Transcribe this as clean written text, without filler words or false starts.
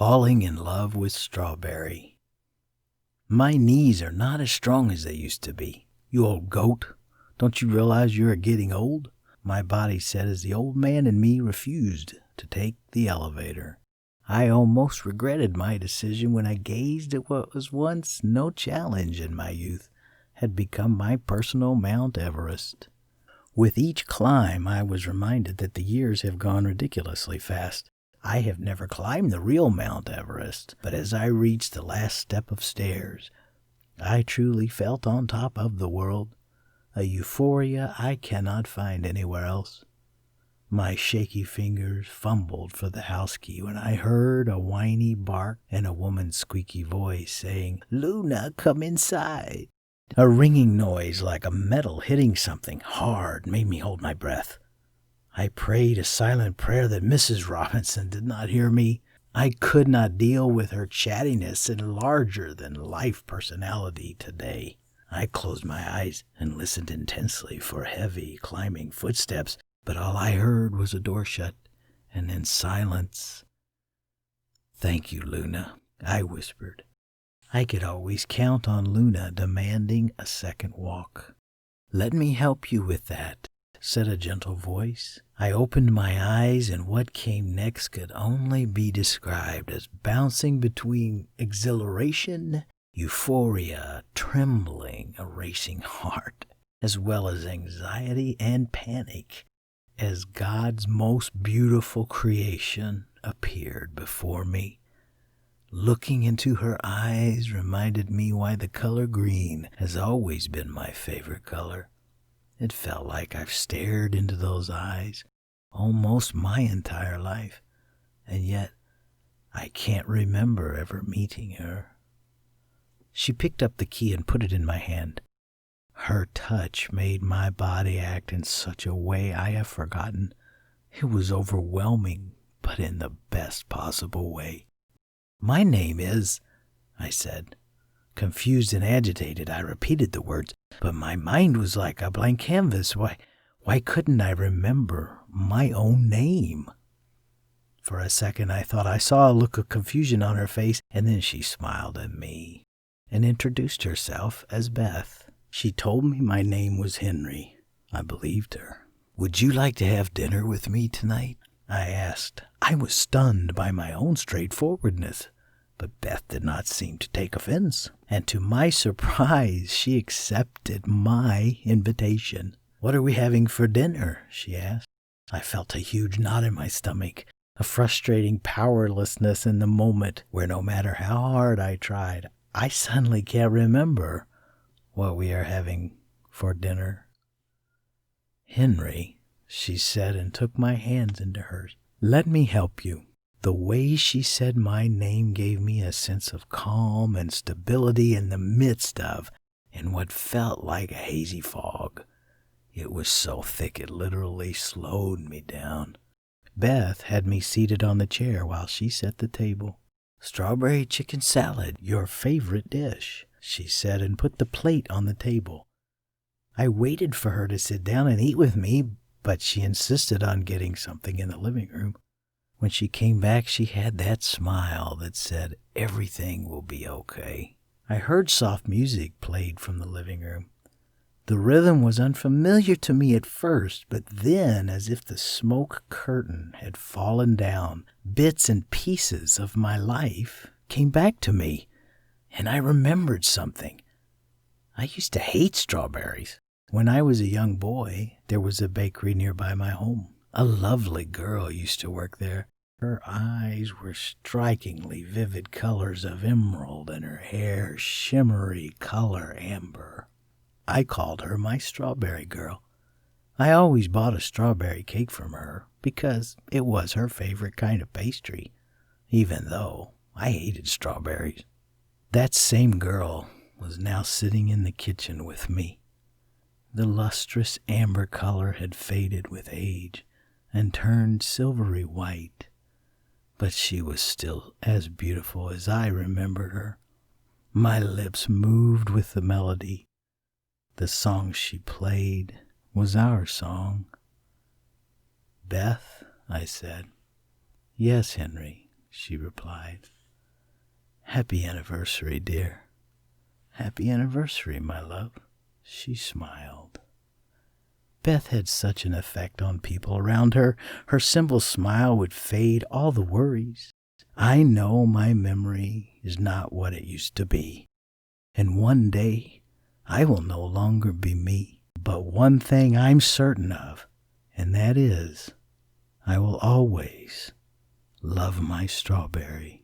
Falling in love with strawberry. My knees are not as strong as they used to be. You old goat, don't you realize you're getting old? My body said as the old man in me refused to take the elevator. I almost regretted my decision when I gazed at what was once no challenge in my youth had become my personal Mount Everest. With each climb, I was reminded that the years have gone ridiculously fast. I have never climbed the real Mount Everest, but as I reached the last step of stairs, I truly felt on top of the world, a euphoria I cannot find anywhere else. My shaky fingers fumbled for the house key when I heard a whiny bark and a woman's squeaky voice saying, "Luna, come inside." A ringing noise like a metal hitting something hard made me hold my breath. I prayed a silent prayer that Mrs. Robinson did not hear me. I could not deal with her chattiness and larger-than-life personality today. I closed my eyes and listened intensely for heavy, climbing footsteps, but all I heard was a door shut, and then silence. "Thank you, Luna," I whispered. I could always count on Luna demanding a second walk. "Let me help you with that," said a gentle voice. I opened my eyes, and what came next could only be described as bouncing between exhilaration, euphoria, trembling, a racing heart, as well as anxiety and panic, as God's most beautiful creation appeared before me. Looking into her eyes reminded me why the color green has always been my favorite color. It felt like I've stared into those eyes almost my entire life, and yet I can't remember ever meeting her. She picked up the key and put it in my hand. Her touch made my body act in such a way I have forgotten. It was overwhelming, but in the best possible way. "My name is," I said. Confused and agitated, I repeated the words, but my mind was like a blank canvas. Why couldn't I remember my own name? For a second, I thought I saw a look of confusion on her face, and then she smiled at me and introduced herself as Beth. She told me my name was Henry. I believed her. "Would you like to have dinner with me tonight?" I asked. I was stunned by my own straightforwardness, but Beth did not seem to take offense, and to my surprise, she accepted my invitation. "What are we having for dinner?" she asked. I felt a huge knot in my stomach, a frustrating powerlessness in the moment where no matter how hard I tried, I suddenly can't remember what we are having for dinner. "Henry," she said and took my hands into hers. "Let me help you." The way she said my name gave me a sense of calm and stability in the midst of, in what felt like a hazy fog. It was so thick it literally slowed me down. Beth had me seated on the chair while she set the table. "Strawberry chicken salad, your favorite dish," she said, and put the plate on the table. I waited for her to sit down and eat with me, but she insisted on getting something in the living room. When she came back, she had that smile that said, "Everything will be okay." I heard soft music played from the living room. The rhythm was unfamiliar to me at first, but then, as if the smoke curtain had fallen down, bits and pieces of my life came back to me, and I remembered something. I used to hate strawberries. When I was a young boy, there was a bakery nearby my home. A lovely girl used to work there. Her eyes were strikingly vivid colors of emerald, and her hair shimmery color amber. I called her my strawberry girl. I always bought a strawberry cake from her because it was her favorite kind of pastry, even though I hated strawberries. That same girl was now sitting in the kitchen with me. The lustrous amber color had faded with age and turned silvery white, but she was still as beautiful as I remembered her. My lips moved with the melody. The song she played was our song. "Beth," I said. "Yes, Henry." she replied. Happy anniversary, dear. Happy anniversary, my love. She smiled. Beth had such an effect on people around her. Her simple smile would fade all the worries. I know my memory is not what it used to be, and one day I will no longer be me. But one thing I'm certain of, and that is I will always love my strawberry.